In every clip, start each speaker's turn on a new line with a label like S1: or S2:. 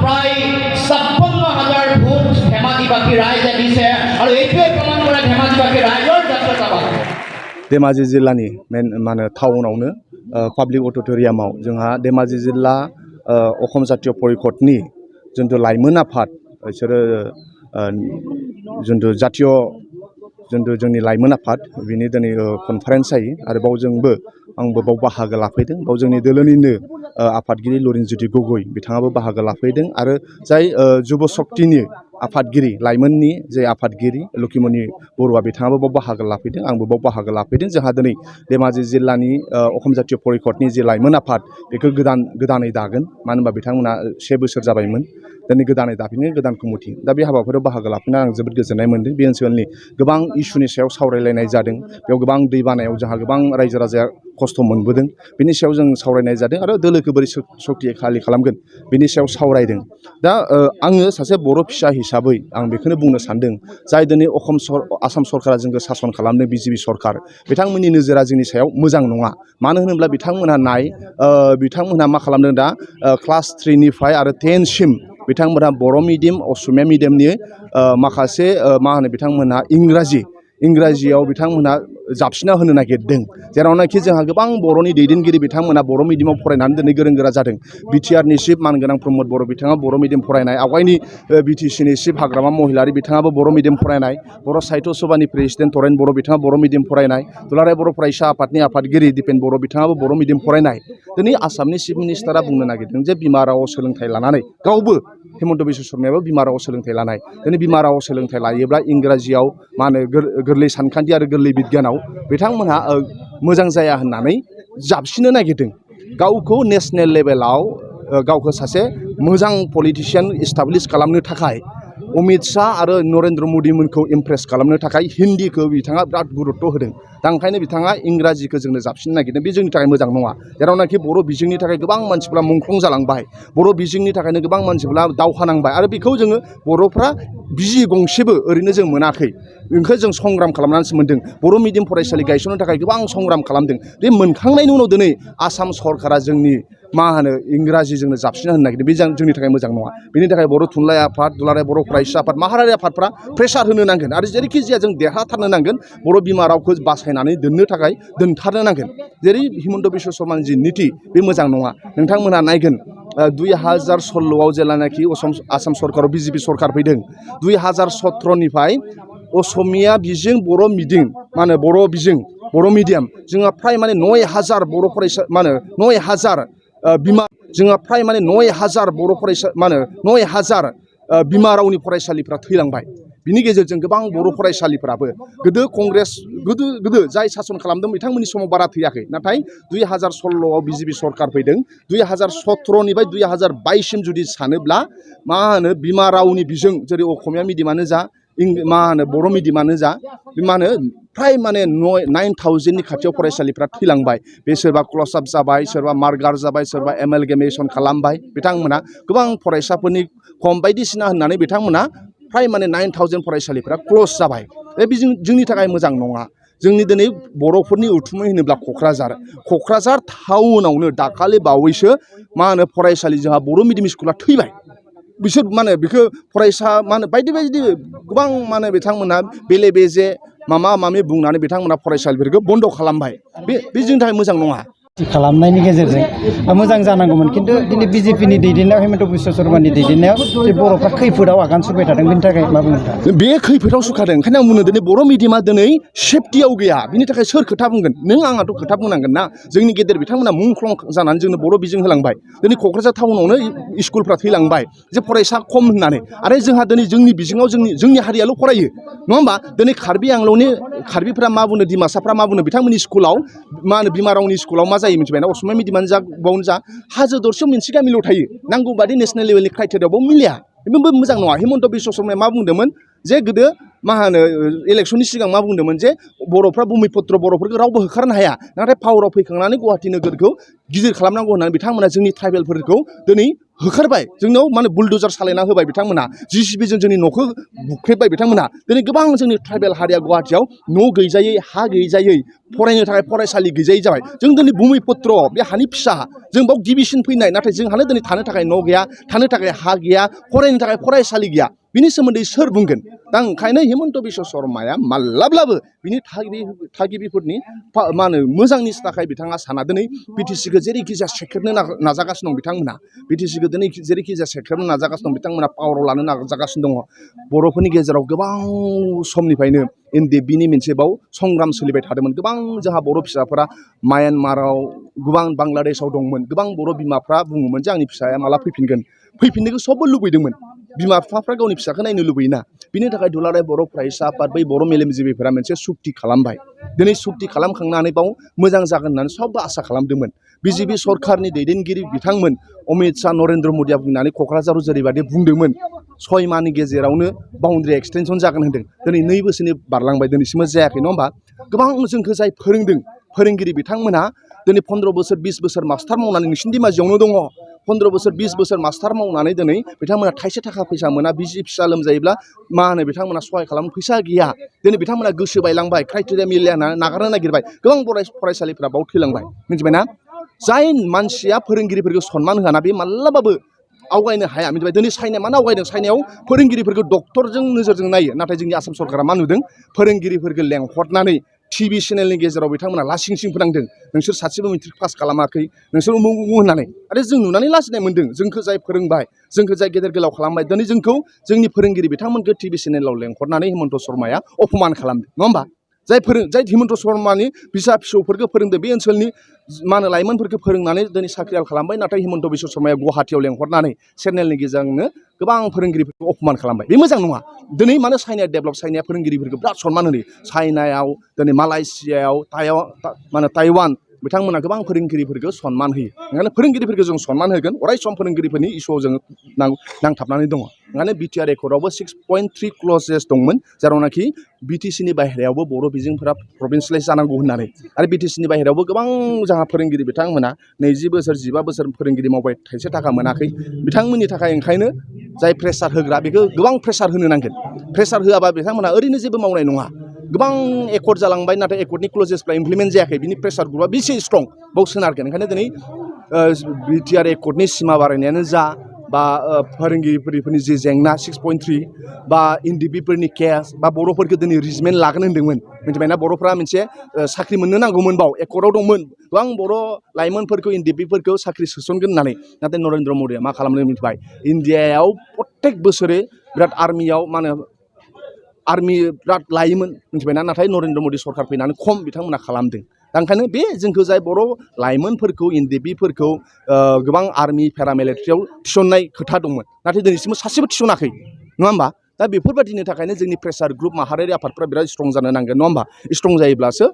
S1: প্ৰায় 56,000 ভোট ধেমাজিবাসী ৰাইজে দিছে আৰু এইটোৱে প্ৰমাণ কৰে ধেমাজিবাসী ৰাইজৰ জাতীয়তাবাদ।
S2: धेमाजि जिल्लानि मेन माने टाउनावनो पाब्लिक अडिटोरियामाव जोंहा धेमाजि जिल्ला अखम जातीय परिषदनि जिथु लाइमोन आफाद बिसोरो जिथु जातीय जिथु जोंनि लाइमोन आफाद बिनि दिनै कनफारेन्स जायो आरो बावजोंबो आंबो बाव बाहागो लाफैदों। बाव जोंनि दोलोनिनो आफादगिरि लरिनज्योति गगৈ बिथाङाबो बाहागो लाफैदों आरो जाय जुब शक्तिनि आफादगिरि लाइमोननि जे आफादगिरि लखिमनि बरुवा बिथाङाबो बाव बाहागो लाफैदों। आंबो बाव बाहागो लाफैदों। जोंहा दिनै धेमाजि जिल्लानि अखम जातीय परिषदनि जे लाइमोन आफाद बेखौ गोदानै दागोन। मानो होनबा बिथांमोना 1 बोसोर जाबायमोन। दिनै गोदानै दाफिनो गोदान कमिटि दा बे हाबाफारियाव बाहागो लाफैना आं जोबोद गोजोननाय मोनदों। बे ओनसोलनि गोबां इस्युनि सायाव सावरायलायनाय जादों। बेयाव गोबां दैबानायाव जोंहा गोबां रायजो राजाया खस्थ' मोनबोदों। बिनि सायाव जों सावरायनाय जादों आरो दोलोखौ बोरै सक्तिशालि खालामगोन बिनि सायाव सावरायदों। दा आङो सासे बर' फिसा हिसाबै आं बेखौनो बुंनो सानदों जाय दिनै आसाम सरकारा जोंखौ सासन खालामदों बिजेपि सरकार बिथांमोननि नोजोरा जोंनि सायाव मोजां नङा। मानो होनोब्ला बिथांमोनहा मा खालामदों दा क्लास 3 निफ्राय आरो 10 सिम बिथांमोनहा बर' मिडियाम असमिया मिडियामनि माखासे मा होनो बिथांमोनहा इंराजियाव बिथांमोनहा जाबसिना होनो नागिरदों। जेरावनाखि जोंहा गोबां बर'नि दैदेनगिरि बिथांमोना बर' मिडियामाव फरायनानै दिनै गोरों गोरा जादों। बिटिआरनि चिफ मानगोनां प्रमद बर' बिथाङा बर' मिडियाम फरायनाय। आवगायनि बिटिसिनि चिफ हाग्रामा महिलारि बिथाङाबो बर' मिडियाम फरायनाय। बर' साहित्य सभानि प्रेसिडेन्ट तरेन बर' बिथाङा बर' मिडियाम फरायनाय। दुलाराय बर' फरायसा आफादनि आफादगिरि दिपेन बर' बिथाङाबो बर' मिडियाम फरायनाय। दिनै आसामनि चिफ मिनिस्टारा बुंनो नागिरदों जे बिमा रावआव सोलोंथाइ लानानै गावबो हेमन्त बिश्व शर्मायाबो बिमा रावआव सोलोंथाइ लानाय। दिनै बिमा रावआव सोलोंथाइ लायोब्ला इंराजियाव मा होनो गोरलै सानखान्थि आरो गोरलै बिगियानाव बिथांमोनहा मोजां जाया होननानै जाबसिनो नागिरदों। गावखौ नेसनेल लेभेलाव गावखौ सासे मोजां पलिटिशियान इस्टाब्लिश खालामनो थाखाय अमित शाह आरो नरेन्द्र मदिमोनखौ इमप्रेस खालामनो थाखाय हिन्दीखौ बिथाङा बिराद गुरुत्व होदों। दा ओंखायनो बिथाङा इंराजिखौ जोंनो जाबसिननो नागिरदों। बे जोंनि थाखाय मोजां नङा। जेरावनाखि बर' बिजोंनि थाखाय गोबां मानसिफ्रा मुंख्लं जालांबाय। बर' बिजोंनि थाखायनो गोबां मानसिफ्रा दावहा नांबाय आरो बेखौ जोङो बर'फ्रा बिजि गंसेबो ओरैनो जों मोनाखै। बेखौ जों संग्राम खालामनानैसो मोन्दों। बर' मिडियाम फरायसालि गायसननो थाखाय गोबां संग्राम खालामदों। बे मोनखांनायनि उनाव दिनै आसाम सरकारा जोंनि मा होनो इंराजिजोंनो जाबसिना होनो नागिरदों। बे जोंनि थाखाय मोजां नङा। बेनि थाखाय बर' थुनलाइ आफाद दुलाराय बर' फरायसा आफाद माहारियारि आफादफ्रा प्रेसार होनो नांगोन आरो जेरैखि जाया जों देरहाथारनो नांगोन। बर' बिमा रावखौ बासायनानै दोनथारनो नांगोन। जेरै हिमन्त बिश्व शर्मानि जि निति बे मोजां नङा। नोंथांमोनहा नायगोन 2016आव जेब्लानाखि आसाम सरकाराव बिजेपि सरकार फैदों 2017निफ्राय असमिया बिजों बर' मिडियाम मा होनो बर' मिडियाम जोंहा फ्राय माने 9,000 बर' फरायसा मा होनो 9,000 बिमा जोंहा फ्राय माने 9,000 बर' फरायसा मा होनो 9,000 बिमा रावनि फरायसालिफ्रा थैलांबाय। बिनि गेजेरजों गोबां बर' फरायसालिफ्राबो गोदो जाय सासन खालामदों बिथांमोननि समाव बारा थैयाखै। नाथाय 2016आव बिजेपि सरकार फैदों 2017निफ्राय 2022सिम जुदि सानोब्ला मा होनो बिमा रावनि बिजों जेरै असमिया मिडियामानो जा मा होनो बर' मिडियामानो जा मा होनो फ्राय माने 9,000नि खाथियाव फरायसालिफ्रा थैलांबाय। बे सोरबा क्लस आप जाबाय, सोरबा मार्गार जाबाय, सोरबा एमालगेमेसन खालामबाय। बिथांमोना गोबां फरायसाफोरनि खम बायदिसिना होननानै बिथांमोना फ्राय माने 9,000 फरायसालिफ्रा क्लस जाबाय। बे जोंनि थाखाय मोजां नङा। जोंनि दिनै बर'फोरनि उथुमै होनोब्ला क'क्राझार टाउनावनो दाखालि बावैसो मा होनो फरायसालि जोंहा बर' मिडियाम स्कुला थैबाय। बिसोर मा होनो बेखौ फरायसा मा होनो बायदि गोबां मा होनो बिथांमोना बेले बेजे माबा बुंनानै बिथांमोना फरायसालिफोरखौ बन्द' खालामबाय। बे जोंनि थाखाय मोजां नङा।
S3: खालामनायनि गेजेरजों मोजां जानांगौमोन। खिन्थु दिनै बिजेपिनि दैदेननायाव हिमन्त बिश्व शर्मानि दैदेननायाव जे बर'फ्रा खैफोदाव आगान सुरबाय थादों बेनि थाखाय मा बुंनो नोंथाङा?
S2: बे खैफोदाव सुखादों। ओंखायनो आं बुंनो दिनै बर' मिडियामा दिनै सेफटियाव गैया। बिनि थाखाय सोर खोथा बुंगोन? नों आंहाथ' खोथा बुंनांगोन ना। जोंनि गेदेर बिथांमोना मुंख्लं जानानै जोंनो बर' बिजों होलांबाय। दिनै क'क्राझार टाउनावनो स्कुलफ्रा थैलांबाय जे फरायसा खम होननानै। आरो जोंहा दिनै जोंनि बिजोङाव जोंनि हारियाल' फरायो नङा होमबा? दिनै कार्बि आंलंनि कार्बिफ्रा मा बुङो, डिमासाफ्रा मा बुङो, बिथांमोननि स्कुलाव मा होनो बिमा रावनि स्कुलाव मा जायो मिथिबायना? असमिया मिडियामानो जा बावनो जा हाजो दरसेयाव मोनसे गामिल' थायो। नांगौ बादि नेसनेल लेभेलनि क्राइटेरियायावबो मिलाया। बेबो मोजां नङा। हिमन्त बिश्व शर्माया मा बुंदोंमोन? जे गोदो मा होनो इलेक्सननि सिगां मा बुंदोंमोन जे बर'फ्रा भुमिपुत्र बर'फोरखौ रावबो होखारनो हाया नाथाय पावाराव फैखांनानै गुवाहाटि नोगोरखौ गिदिर खालामनांगौ होननानै बिथांमोना जोंनि ट्राइबेलफोरखौ दिनै होखारबाय जोंनाव माने बुलडोजार सालायना होबाय बिथांमोना जिसिबिजों जोंनि न'खौ बुख्रेबबाय बिथांमोना दिनै गोबां जोंनि ट्राइबेल हारिया गुवाहाटियाव न' गैजायै हा गैजायै फरायनो थाखाय फरायसालि गैजायै जाबाय जों दिनै भुमिपुत्र बे हानि फिसा जों बाव गिबिसिन फैनाय नाथाय जोंहानो दिनै थानो थाखाय न' गैया थानो थाखाय हा गैया फरायनो थाखाय फरायसालि गैया बिनि सोमोन्दै सोर बुंगोन दा ओंखायनो हिमन्त बिश्व शर्माया माब्लाब्लाबो बिनि थागिबिफोरनि मा होनो मोजांनि थाखाय बिथाङा साना दिनै बिटिसिखौ जेरैखि जाया सेख्रेबनो नाजागासिनो दं बिथांमोना बिटिसिखौ दिनै जेरैखि जाया सेख्रेबनो नाजागासिनो दं बिथांमोना पावाराव लानो नाजागासिनो दङ बर'फोरनि गेजेराव गोबां समनिफ्रायनो एनडिएफबिनि मोनसे बाव संग्राम सोलिबाय थादोंमोन गोबां जोंहा बर' फिसाफोरा म्यानमाराव गोबां बांलादेशआव दंमोन गोबां बर' बिमाफ्रा बुङोमोन जे आंनि फिसाया माला फैफिनगोन फैफिननायखौ सबबो लुबैदोंमोन बिमा बिफाफ्रा गावनि फिसाखौ नायनो लुबैयोना बिनि थाखाय दुलाराय बर' फरायसा आफाद बै बर' मेलेमजिबिफोरा मोनसे सुक्ति खालामबाय दिनै सुक्ति खालामखांनानै बाव मोजां जागोन होननानै सबबो आसा खालामदोंमोन बिजेपि सरकारनि दैदेनगिरि बिथांमोन अमित शाह नरेन्द्र मदिया बुंनानै क'क्राझाराव जेरैबायदि बुंदोंमोन 6 माहनि गेजेरावनो बाउन्ड्रि एक्सटेनसन जागोन होनदों दिनै 2 बोसोरनि बारलांबाय दिनैसिमबो जायाखै नङा होमबा गोबां जोंखौ जाय फोरोंदों फोरोंगिरि बिथांमोना दिनै 15 बोसोर 20 बोसोर मास्टार मावनानै नोंसिनि दिमाजियावनो दङ 15 बोसोर 20 बोसोर मास्टार मावनानै दिनै बिथांमोना थाइसे थाखा फैसा मोना बिसि फिसा लोमजायोब्ला मा होनो बिथांमोना सहाय खालामनो फैसा गैया दिनै बिथांमोना गोसो बायलांबाय क्राइटेरिया मिलाया नागारनो नागिरबाय गोबां फरायसालिफ्रा बाव थैलांबाय मिथिबायना जाय मानसिया फोरोंगिरिफोरखौ सनमान होआना बे माब्लाबाबो आवगायनो हाया मिथिबाय दिनै चाइनाया मानो आवगायदों चाइनायाव फोरोंगिरिफोरखौ डक्टरजों नोजोरजों नायो नाथाय जोंनि आसाम सरकारा मा नुदों फोरोंगिरिफोरखौ लेंहरनानै टिभि चेनेलनि गेजेराव बिथांमोना लासिं सिं फोनांदों नोंसोर सासेबो मेट्रिक पास खालामाखै नोंसोर उमुक उमुक होननानै आरो जों नुनानै लाजिनाय मोन्दों जोंखौ जाय फोरोंबाय जोंखौ जाय गेदेर गोलाव खालामबाय दिनै जोंखौ जोंनि फोरोंगिरि बिथांमोनखौ टिभि चेनेलाव लेंहरनानै हिमन्त शर्माया अपमान खालामदों नङा होमबा जाय हिमन्त शर्मानि फिसा फिसौफोरखौ फोरोंदों बे ओनसोलनि मा होनो लाइमोनफोरखौ फोरोंनानै दिनै साख्रियाल खालामबाय नाथाय हिमन्त बिश्व शर्माया गुवाहाटियाव लेंहरनानै चेनेलनि गेजेरजोंनो गोबां फोरोंगिरिफोरखौ अपमान खालामबाय बे मोजां नङा दिनै मानो चाइनाया डेभेलप चाइनाया फोरोंगिरिफोरखौ बिराद सनमान होयो चाइनायाव दिनै मालयेसियायाव ताइवान बिथांमोना गोबां फोरोंगिरिफोरखौ सनमान होयो ओंखायनो फोरोंगिरिफोरखौ जों सनमान होगोन अराय सम फोरोंगिरिफोरनि इस्युआव जों नांथाबनानै दङ ओंखायनो बिटिआर एकर्डआवबो 6.3 क्लजेस दंमोन जेरावनाखि बिटिसिनि बाहेरायावबो बर' बिजोंफोरा प्रभिन्सियेलाइज जानांगौ होननानै आरो बिटिसिनि बाहेरायावबो गोबां जोंहा फोरोंगिरि बिथांमोना 20 बोसोर 15 बोसोर फोरोंगिरि मावबाय थाइसे थाखा मोनाखै बिथांमोननि थाखाय ओंखायनो जाय प्रेसार होग्रा बेखौ गोबां प्रेसार होनो नांगोन प्रेसार होआबा बिथांमोना ओरैनो जेबो मावनाय नङा गोबां एकर्ड जालांबाय नाथाय एकर्डनि क्लजेसफ्रा इमप्लिमेन्ट जायाखै बिनि प्रेसार ग्रुपआ बेसे स्ट्रं बाव सोनारगोन ओंखायनो दिनै बिटिआर एकर्डनि सिमा बारायनायानो जा बा फोरोंगिरिफोरनि जि जेंना 6.3 बा एनडिएफबिफोरनि केस बा बर'फोरखौ दिनै रिजमेन्ट लागोन होन्दोंमोन मिथिबायना बर'फ्रा मोनसे साख्रि मोननो नांगौमोन बाव एकर्डआव दंमोन गोबां बर' लाइमोनफोरखौ एनडिएफबिफोरखौ साख्रि सोसनगोन होननानै नाथाय नरेन्द्र मदिया मा खालामनो मिथिबाय इन्डियायाव प्रत्येक बोसोरै बिराद आर्मियाव मा होनो आर्मि बिराद लायोमोन मिथिबायना नाथाय नरेन्द्र मदि सरकार फैनानै खम बिथांमोना खालामदों दा ओंखायनो बे जोंखौ जाय बर' लाइमोनफोरखौ एनडिएफबिफोरखौ गोबां आर्मि पेरामिलिटारियाव थिसननाय खोथा दंमोन नाथाय दिनैसिमबो सासेबो थिसनाखै नङा होमबा दा बेफोरबायदिनि थाखायनो जोंनि प्रेसार ग्रुप माहारियारि आफादफ्रा बिराद स्ट्रं जानो नांगोन नङा होमबा स्ट्रं जायोब्लासो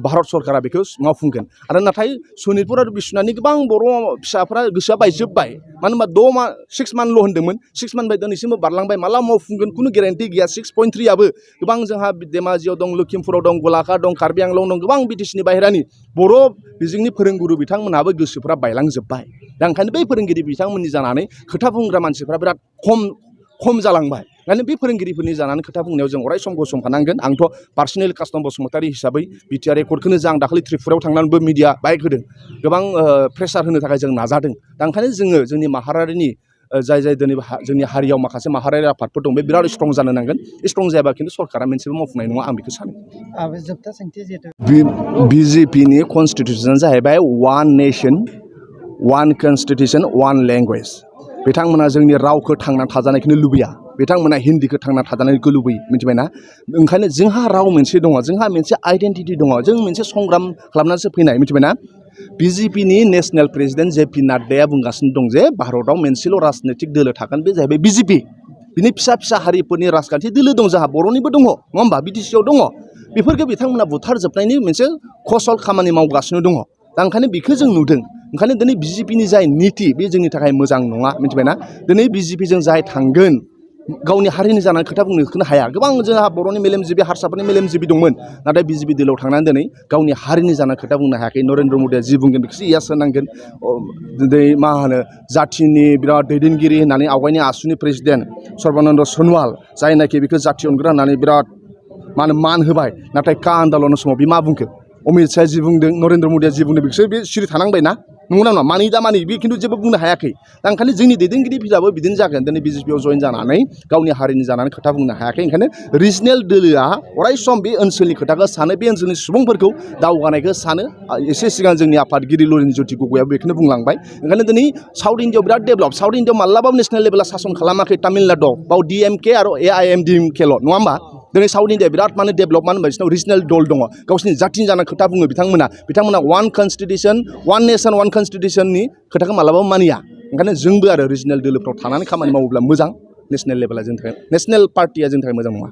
S2: भारत सरकारा बेखौ मावफुंगोन आरो नाथाय सनितपुर आरो बिश्वनाथनि गोबां बर' फिसाफ्रा गोसोआ बायजोब्बाय मानो होनबा 6 मान्थल' होन्दोंमोन 6 मान्थ बाय दिनैसिमबो बारलांबाय माला मावफुंगोन खुनु गेरेन्टि गैया 6.3आबो गोबां जोंहा धेमाजियाव दं लखिमपुराव दं गलाघाट दं कार्बि आंलं दं गोबां बिटिसिनि बाहेरानि बर' बिजोंनि फोरोंगुरु बिथांमोनहाबो गोसोफ्रा बायलांजोब्बाय दा ओंखायनो बै फोरोंगिरि बिथांमोननि जानानै खोथा बुंग्रा मानसिफ्रा बिराद खम जालांबाय ओंखायनो बे फोरोंगिरिफोरनि जानानै खोथा बुंनायाव जों अराय सम गसंफानांगोन आंथ' पार्सनेल कास्टम बसुमतारी हिसाबै बिटिआर एकर्डखौनो जा आं दाखालि त्रिपुरायाव थांनानैबो मिडिया बाइक होदों गोबां प्रेसार होनो थाखाय जों नाजादों दा ओंखायनो जोङो जोंनि माहारियारिनि जाय दिनै जोंनि हारियाव माखासे माहारियारि आफादफोर दं बे बिराद स्ट्रं जानो नांगोन स्ट्रं जायाबा खिन्थु सरकारा मोनसेबो मावफुंनाय नङा आं बेखौ सानो
S3: जोबथा सोंथि जिहेतु
S2: बिजेपिनि कनस्टिटिउसना जाहैबाय one nation one constitution one language बिथांमोना जोंनि रावखौ थांना थाजानायखौनो लुबैया बिथांमोना हिन्दीखौ थांना थाजानायखौ लुबैयो मिथिबायना ओंखायनो जोंहा राव मोनसे दङ जोंहा मोनसे आइडेन्टिटि दङ जों मोनसे संग्राम खालामनानैसो फैनाय मिथिबायना बिजेपिनि नेसनेल प्रेसिडेन्ट जेपि नाड्डाया बुंगासिनो दं जे भारतआव मोनसेल' राजनैतिक दोलो थागोन बे जाहैबाय बिजेपि बिनि फिसा फिसा हारिफोरनि राजखान्थि दोलो दं जोंहा बर'निबो दङ नङा होमबा बिटिसिआव दङ बेफोरखौ बिथांमोना बुथारजोबनायनि मोनसे खसल खामानि मावगासिनो दङ दा ओंखायनो बेखौ जों नुदों ओंखायनो दिनै बिजेपिनि जाय निति बे जोंनि थाखाय मोजां नङा मिथिबायना दिनै बिजेपिजों जाय थांगोन गावनि हारिनि जानानै खोथा बुंनो हाया गोबां जोंहा बर'नि मेलेमजिबि हारसाफोरनि मेलेमजिबि दंमोन नाथाय बिजेपि दोलोआव थांनानै दिनै गावनि हारिनि जानानै खोथा बुंनो हायाखै नरेन्द्र मदिया जि बुंगोन बेखौसो इयास होनांगोन दिनै मा होनो जाथिनि बिराद दैदेनगिरि होननानै आवगायनि आसुनि प्रेसिडेन्ट सर्बानन्द सन'वाल जायनाखि बेखौ जाथि अनग्रा होननानै बिराद मान होबाय नाथाय का आन्दलन समाव बे मा बुंखो अमित शाह जि बुंदों नरेन्द्र मदिया जि बुंदों बेखौसो बे सिरि थानांबाय ना नंगौना नङा मानि दा मानि बे खिन्थु जेबो बुंनो हायाखै दा ओंखायनो जोंनि दैदेनगिरिफोराबो बिदिनो जागोन दिनै बिजेपिआव जइन जानानै गावनि हारिनि जानानै खोथा बुंनो हायाखै ओंखायनो रिजनेल दोलोआ अराय सम बे ओनसोलनि खोथाखौ सानो बे ओनसोलनि सुबुंफोरखौ दावगानायखौ सानो एसे सिगां जोंनि आफादगिरि लरिनज्योति गगैआबो बेखौनो बुंलांबाय ओंखायनो दिनै साउथ इण्डियाआव बिराद डेभेलप साउथ इण्डियाआव माब्लाबाबो नेसनेल लेभेला सासन खालामाखै तामिलनाडुआव बाव DMK आरो AIMDMKल' नङा होमबा दिनै साउथ इण्डिया बिराद माने डेभेलप मानो होनबा बिसोरनाव रिजनेल दल दङ गावसिनि जाथिनि जानाय खोथा बुङो बिथांमोना one constitution one nation one कनस्टिटिउसननि खोथाखौ मालाबाबो मानिया ओंखायनो जोंबो आरो रिजनेल दोलोफ्राव थानानै खामानि मावोब्ला मोजां नेसनेल लेभेला जोंनि थाखाय नेसनेल पार्टिया जोंनि थाखाय मोजां नङा